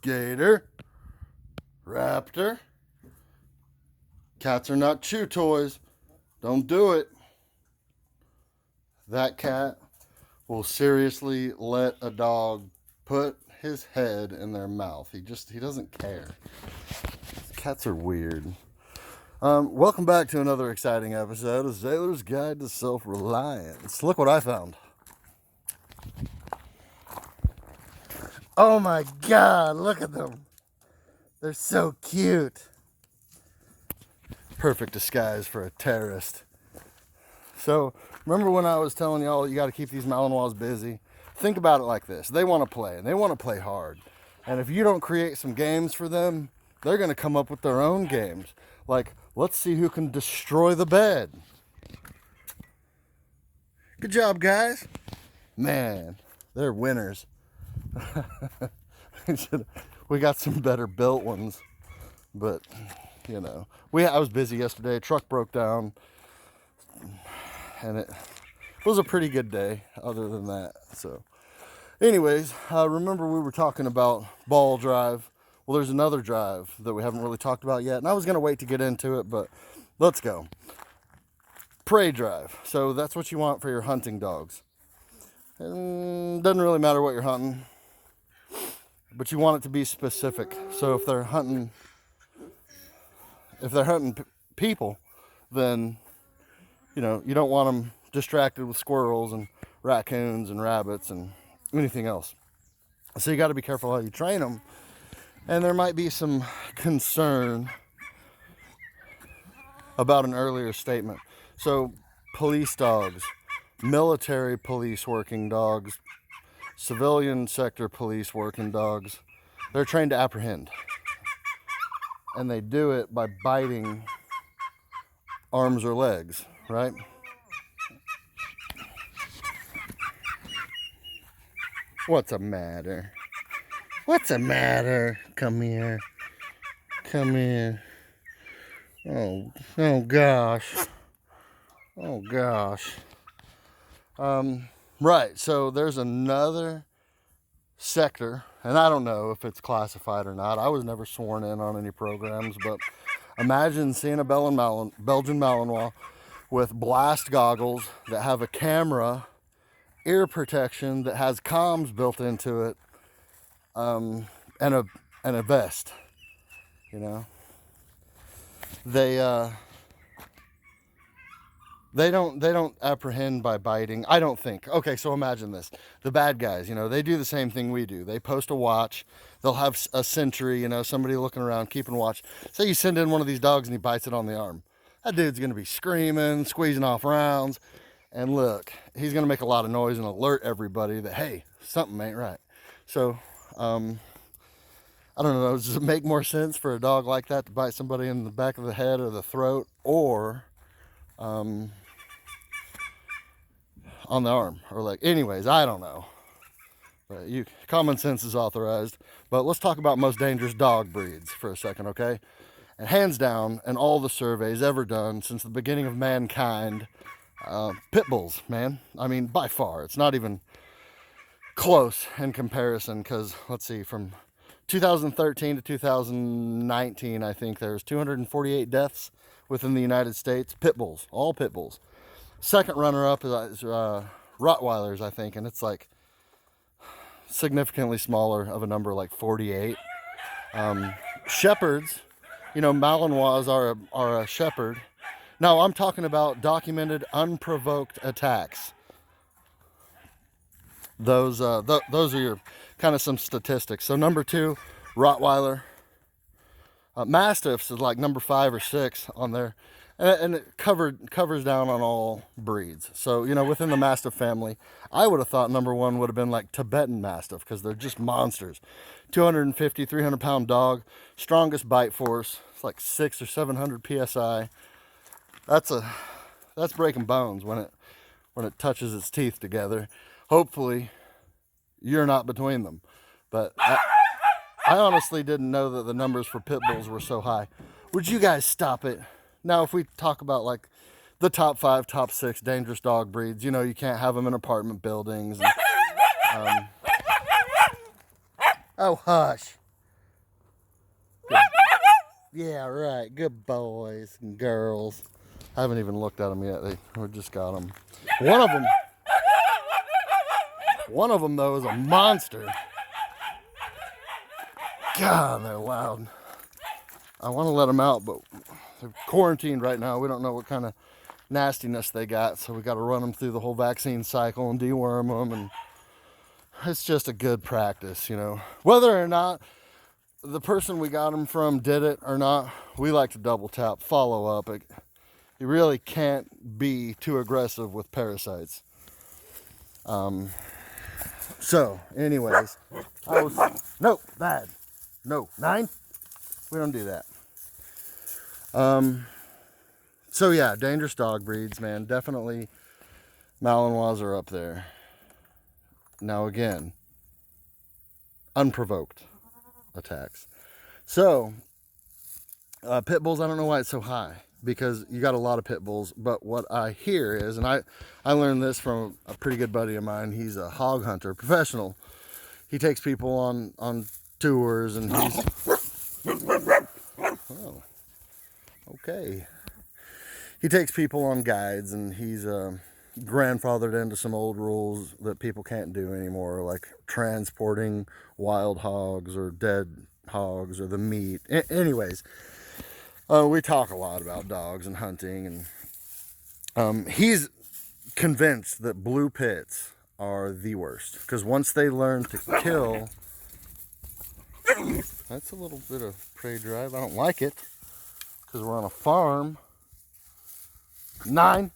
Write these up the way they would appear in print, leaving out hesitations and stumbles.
gator, raptor. Cats are not chew toys. Don't do it. That cat will seriously let a dog put his head in their mouth. He doesn't care. Cats are weird. Welcome back to another exciting episode of Sailor's Guide to Self-Reliance. Look what I found. Oh my God, look at them. They're so cute. Perfect disguise for a terrorist. So, remember when I was telling y'all you got to keep these Malinois busy? Think about it like this. They want to play, and they want to play hard. And if you don't create some games for them, they're going to come up with their own games. Like, let's see who can destroy the bed. Good job, guys. Man, they're winners. We got some better built ones. But, you know, I was busy yesterday. Truck broke down. And it was a pretty good day other than that. So, anyways, remember we were talking about ball drive. Well, there's another drive that we haven't really talked about yet. And I was going to wait to get into it, but let's go. Prey drive. So that's what you want for your hunting dogs. And doesn't really matter what you're hunting, but you want it to be specific. So if they're hunting people, then you know, you don't want them distracted with squirrels and raccoons and rabbits and anything else. So you got to be careful how you train them. And there might be some concern about an earlier statement. So police dogs, military police working dogs, civilian sector police working dogs, they're trained to apprehend. And they do it by biting arms or legs, right? What's the matter? What's the matter? Come here. Come here. Oh gosh. Oh gosh. Right, so there's another sector, and I don't know if it's classified or not. I was never sworn in on any programs, but imagine seeing a Belgian Malinois with blast goggles that have a camera, ear protection that has comms built into it, and a vest. You know, they don't apprehend by biting, I don't think. Okay, so imagine this. The bad guys, you know, they do the same thing we do. They post a watch. They'll have a sentry, you know, somebody looking around, keeping watch. Say you send in one of these dogs and he bites it on the arm. That dude's going to be screaming, squeezing off rounds. And look, he's going to make a lot of noise and alert everybody that, hey, something ain't right. So, I don't know, does it make more sense for a dog like that to bite somebody in the back of the head or the throat, or on the arm, or like, anyways, I don't know. But common sense is authorized. But let's talk about most dangerous dog breeds for a second, okay? And hands down, in all the surveys ever done since the beginning of mankind, pit bulls, man. I mean, by far, it's not even close in comparison, because let's see, from 2013 to 2019, I think there's 248 deaths within the United States. Pit bulls, all pit bulls. Second runner-up is Rottweilers, I think, and it's like significantly smaller of a number, like 48. Shepards, you know, Malinois are a shepherd. Now, I'm talking about documented, unprovoked attacks. Those are your kind of some statistics. So number 2, Rottweiler. Mastiffs is like number 5 or 6 on there, and it covers down on all breeds. So, you know, within the Mastiff family, I would have thought number 1 would have been like Tibetan Mastiff, because they're just monsters. 250, 300 pound dog, strongest bite force. It's like 600 or 700 psi. That's breaking bones when it touches its teeth together. Hopefully, you're not between them. But I honestly didn't know that the numbers for pit bulls were so high. Would you guys stop it? Now, if we talk about like the top 5, top 6 dangerous dog breeds, you know, you can't have them in apartment buildings. And, oh, hush. Yeah, right. Good boys and girls. I haven't even looked at them yet. We just got them. One of them though is a monster. God, they're loud. I want to let them out, but they're quarantined right now. We don't know what kind of nastiness they got, so we got to run them through the whole vaccine cycle and deworm them, and it's just a good practice, you know. Whether or not the person we got them from did it or not, we like to double tap, follow up. You really can't be too aggressive with parasites. So, anyways, no, bad. No, 9? We don't do that. So yeah, dangerous dog breeds, man. Definitely Malinois are up there. Now again, unprovoked attacks. So, pit bulls, I don't know why it's so high, because you got a lot of pit bulls, but what I hear is, and I learned this from a pretty good buddy of mine. He's a hog hunter, professional. He takes people on tours, and he's, oh, okay. He takes people on guides, and he's grandfathered into some old rules that people can't do anymore, like transporting wild hogs or dead hogs or the meat. Anyways, we talk a lot about dogs and hunting, and he's convinced that blue pits are the worst, because once they learn to kill, that's a little bit of prey drive. I don't like it, because we're on a farm. 9.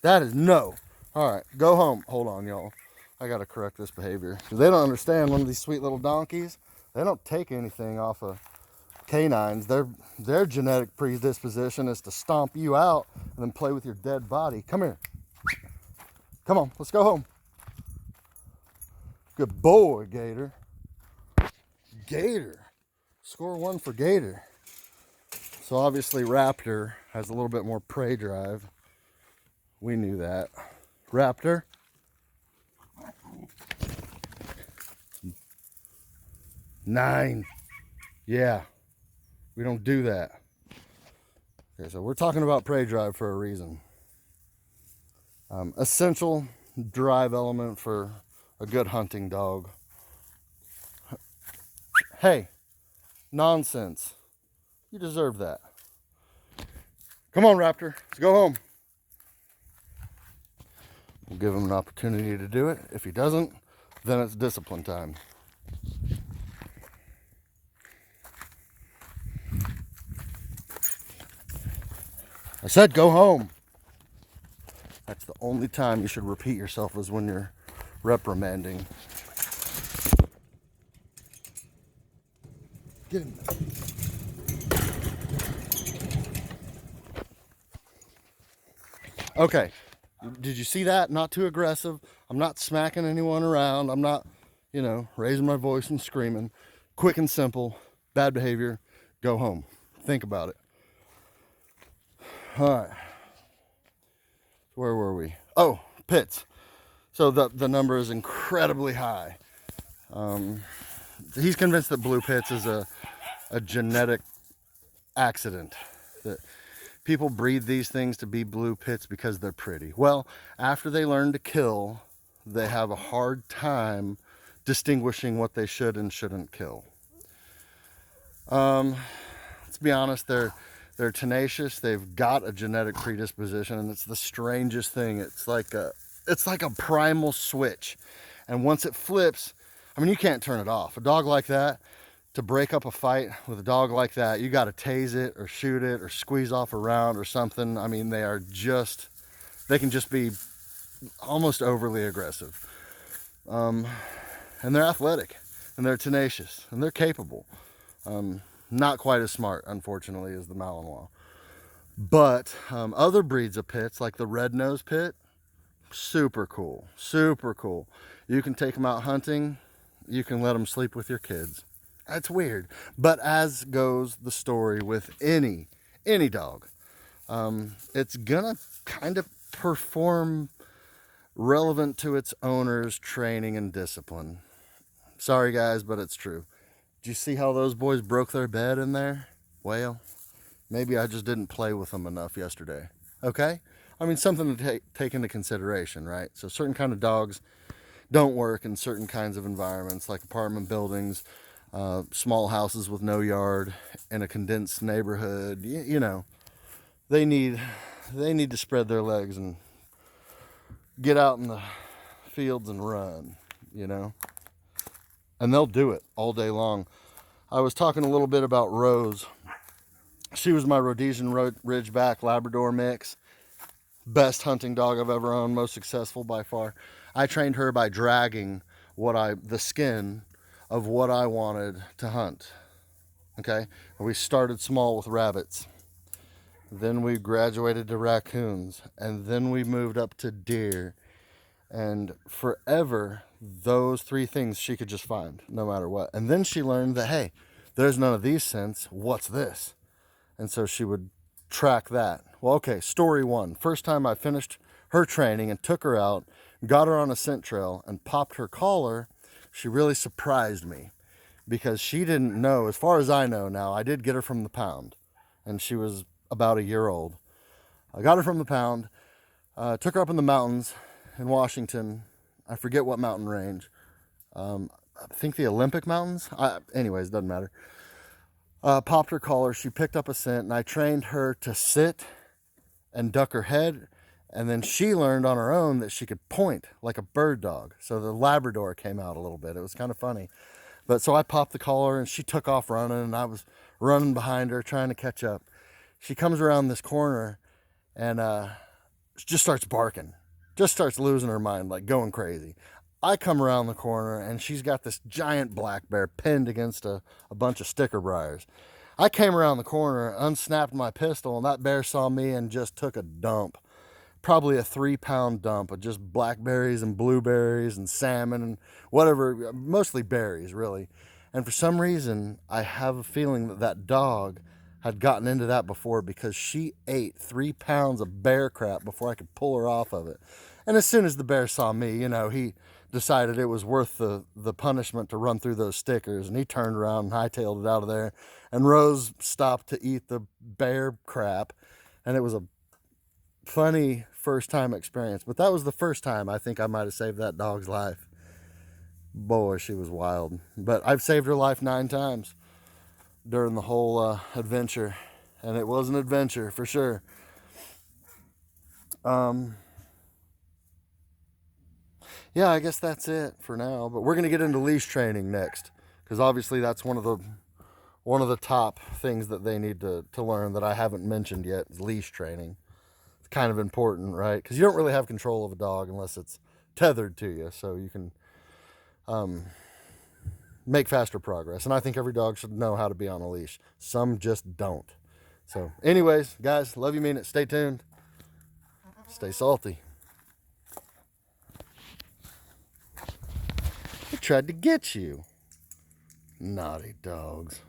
That is no. All right, go home. Hold on, y'all. I got to correct this behavior. They don't understand. One of these sweet little donkeys, they don't take anything off of canines. Their genetic predisposition is to stomp you out and then play with your dead body. Come here. Come on, let's go home. Good boy, Gator. Gator. Score 1 for Gator. So obviously Raptor has a little bit more prey drive. We knew that. Raptor. Nine. Yeah. We don't do that. Okay, so we're talking about prey drive for a reason. Essential drive element for a good hunting dog. Hey, nonsense. You deserve that. Come on, Raptor. Let's go home. We'll give him an opportunity to do it. If he doesn't, then it's discipline time. I said go home. That's the only time you should repeat yourself, is when you're reprimanding. Get him. Okay. Did you see that? Not too aggressive. I'm not smacking anyone around. I'm not, raising my voice and screaming. Quick and simple. Bad behavior. Go home. Think about it. All right. Where were we? Oh, pits. So the number is incredibly high. He's convinced that blue pits is a genetic accident. That people breed these things to be blue pits because they're pretty. Well, after they learn to kill, they have a hard time distinguishing what they should and shouldn't kill. Let's be honest, they're tenacious. They've got a genetic predisposition, and it's the strangest thing. It's like a primal switch, and once it flips, you can't turn it off. A dog like that, to break up a fight with a dog like that, you got to tase it or shoot it or squeeze off a round or something. They can just be almost overly aggressive. And they're athletic, and they're tenacious, and they're capable. Not quite as smart, unfortunately, as the Malinois. But other breeds of pits, like the red-nosed pit, super cool, super cool. You can take them out hunting. You can let them sleep with your kids. That's weird, but as goes the story with any dog, it's gonna kind of perform relevant to its owner's training and discipline. Sorry guys, but it's true. Did you see how those boys broke their bed in there? Well, maybe I just didn't play with them enough yesterday. Okay? I mean, something to take into consideration, right? So certain kind of dogs don't work in certain kinds of environments, like apartment buildings, small houses with no yard, in a condensed neighborhood. You know, they need to spread their legs and get out in the fields and run, you know? And they'll do it all day long. I was talking a little bit about Rose. She was my Rhodesian Ridgeback Labrador mix. Best hunting dog I've ever owned, most successful by far. I trained her by dragging the skin of what I wanted to hunt. Okay? And we started small with rabbits. Then we graduated to raccoons. And then we moved up to deer. And forever, those three things she could just find, no matter what. And then she learned that, hey, there's none of these scents. What's this? And so she would track that. Well, okay, story one. First time I finished her training and took her out, got her on a scent trail, and popped her collar, she really surprised me because she didn't know, as far as I know now, I did get her from the pound, and she was about a year old. I got her from the pound, took her up in the mountains in Washington. I forget what mountain range. I think the Olympic Mountains. Anyways, doesn't matter. Popped her collar. She picked up a scent, and I trained her to sit and duck her head. And then she learned on her own that she could point like a bird dog. So the Labrador came out a little bit. It was kind of funny. But so I popped the collar, and she took off running, and I was running behind her trying to catch up. She comes around this corner and just starts barking. Just starts losing her mind, like going crazy. I come around the corner, and she's got this giant black bear pinned against a bunch of sticker briars. I came around the corner, unsnapped my pistol, and that bear saw me and just took a dump. Probably a 3-pound dump of just blackberries and blueberries and salmon and whatever, mostly berries, really. And for some reason, I have a feeling that that dog had gotten into that before because she ate 3 pounds of bear crap before I could pull her off of it. And as soon as the bear saw me, you know, he decided it was worth the punishment to run through those stickers, and he turned around and hightailed it out of there. And Rose stopped to eat the bear crap, and it was a funny first time experience. But that was the first time I think I might have saved that dog's life. Boy, she was wild. But I've saved her life 9 times during the whole adventure, and it was an adventure for sure. Yeah, I guess that's it for now. But we're going to get into leash training next, because obviously that's one of the top things that they need to learn that I haven't mentioned yet is leash training. It's kind of important, right? Because you don't really have control of a dog unless it's tethered to you, so you can make faster progress. And I think every dog should know how to be on a leash. Some just don't. So anyways, guys, love you, mean it. Stay tuned. Stay salty. He tried to get you. Naughty dogs.